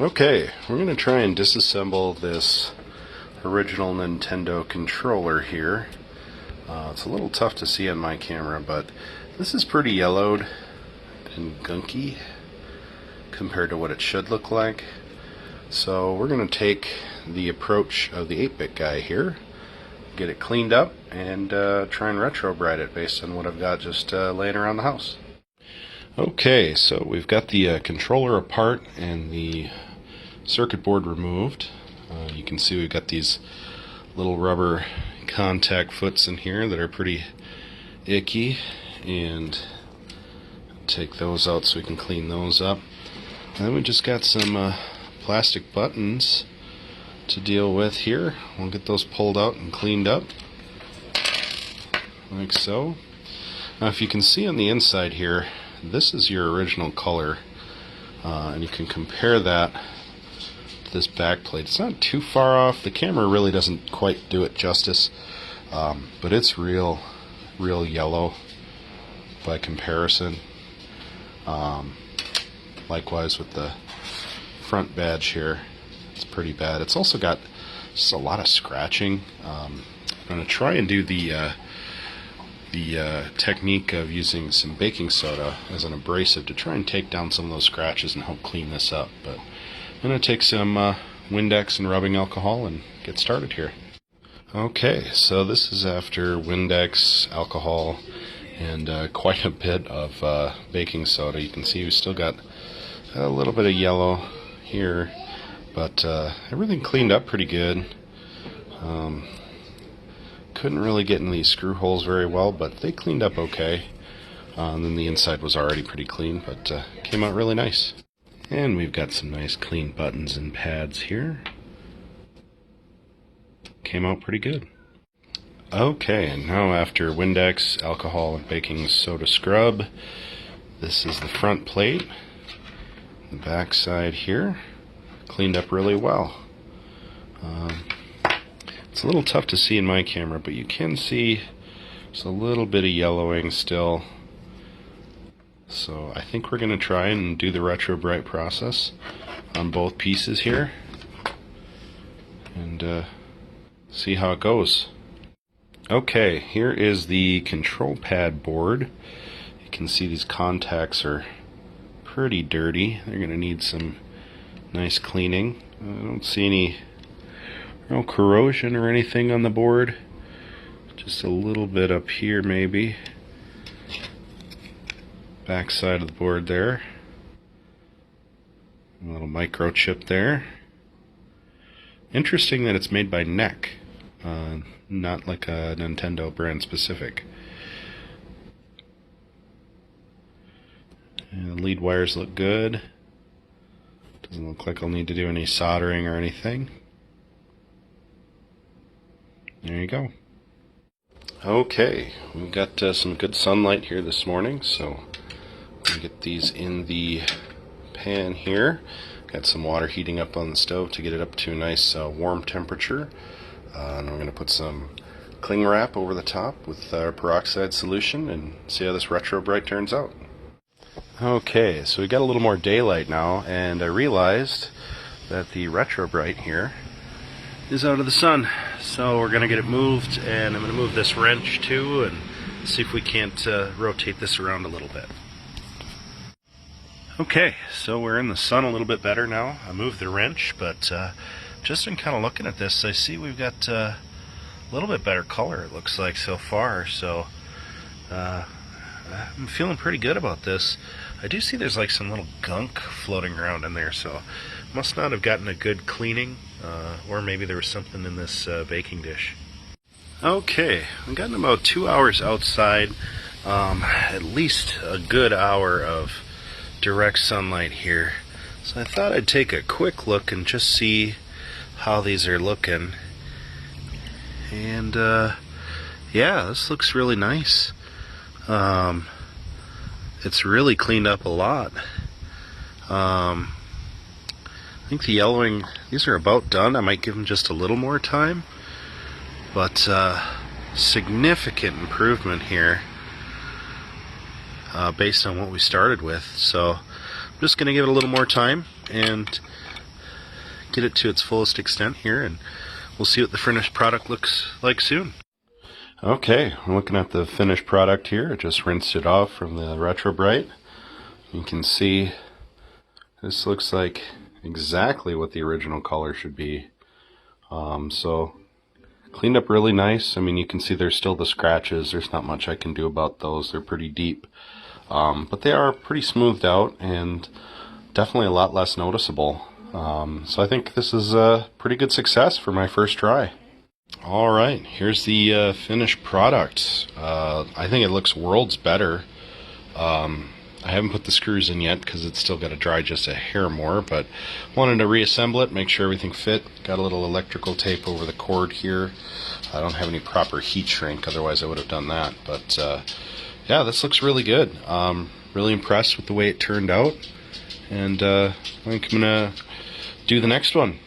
Okay, we're going to try and disassemble this original Nintendo controller here. It's a little tough to see on my camera, but this is pretty yellowed and gunky compared to what it should look like. So we're going to take the approach of the 8-bit guy here, get it cleaned up, and try and retrobrite it based on what I've got just laying around the house. Okay, so we've got the controller apart and the circuit board removed. You can see we've got these little rubber contact foots in here that are pretty icky, and take those out so we can clean those up. And then we just got some plastic buttons to deal with here. We'll get those pulled out and cleaned up like so. Now if you can see on the inside here, this is your original color, and you can compare that to this back plate. It's not too far off. The camera really doesn't quite do it justice, but it's real yellow by comparison. Likewise with the front badge here, it's pretty bad. It's also got just a lot of scratching. I'm going to try and do the technique of using some baking soda as an abrasive to try and take down some of those scratches and help clean this up. But I'm going to take some Windex and rubbing alcohol and get started here. Okay, so this is after Windex, alcohol, and quite a bit of baking soda. You can see we still got a little bit of yellow here, but everything cleaned up pretty good. Couldn't really get in these screw holes very well, but they cleaned up okay. And then the inside was already pretty clean, but came out really nice. And we've got some nice clean buttons and pads here. Came out pretty good. Okay, and now after Windex, alcohol, and baking soda scrub, this is the front plate. The back side here, cleaned up really well. It's a little tough to see in my camera, but you can see there's a little bit of yellowing still. So I think we're going to try and do the retrobrite process on both pieces here and see how it goes. Okay, here is the control pad board. You can see these contacts are pretty dirty. They're going to need some nice cleaning. I don't see any no corrosion or anything on the board. Just a little bit up here maybe. Back side of the board there. A little microchip there. Interesting that it's made by NEC, not like a Nintendo brand specific. And the lead wires look good. Doesn't look like I'll need to do any soldering or anything. There you go. Okay, we've got some good sunlight here this morning, so we'll get these in the pan here. Got some water heating up on the stove to get it up to a nice warm temperature. And we're going to put some cling wrap over the top with our peroxide solution and see how this retrobrite turns out. Okay, so we got a little more daylight now, and I realized that the retrobrite here is out of the sun. So we're going to get it moved, and I'm going to move this wrench too and see if we can't rotate this around a little bit. Okay, so we're in the sun a little bit better now. I moved the wrench, but just in kind of looking at this, I see we've got a little bit better color, it looks like, so far. So I'm feeling pretty good about this. I do see there's like some little gunk floating around in there, so must not have gotten a good cleaning, or maybe there was something in this baking dish. Okay, I've gotten about 2 hours outside, at least a good hour of direct sunlight here. So I thought I'd take a quick look and just see how these are looking. And yeah, this looks really nice. It's really cleaned up a lot. I think the yellowing, these are about done. I might give them just a little more time, but significant improvement here based on what we started with. So I'm just going to give it a little more time and get it to its fullest extent here, and we'll see what the finished product looks like soon. Okay, I'm looking at the finished product here. I just rinsed it off from the Retro Bright. You can see this looks like exactly what the original color should be. So cleaned up really nice. I mean, you can see there's still the scratches. There's not much I can do about those. They're pretty deep. But they are pretty smoothed out and definitely a lot less noticeable. So I think this is a pretty good success for my first try. Alright, here's the finished product. I think it looks worlds better. I haven't put the screws in yet because it's still got to dry just a hair more, but wanted to reassemble it, make sure everything fit. Got a little electrical tape over the cord here. I don't have any proper heat shrink, otherwise I would have done that. But yeah, this looks really good. Really impressed with the way it turned out, and I think I'm going to do the next one.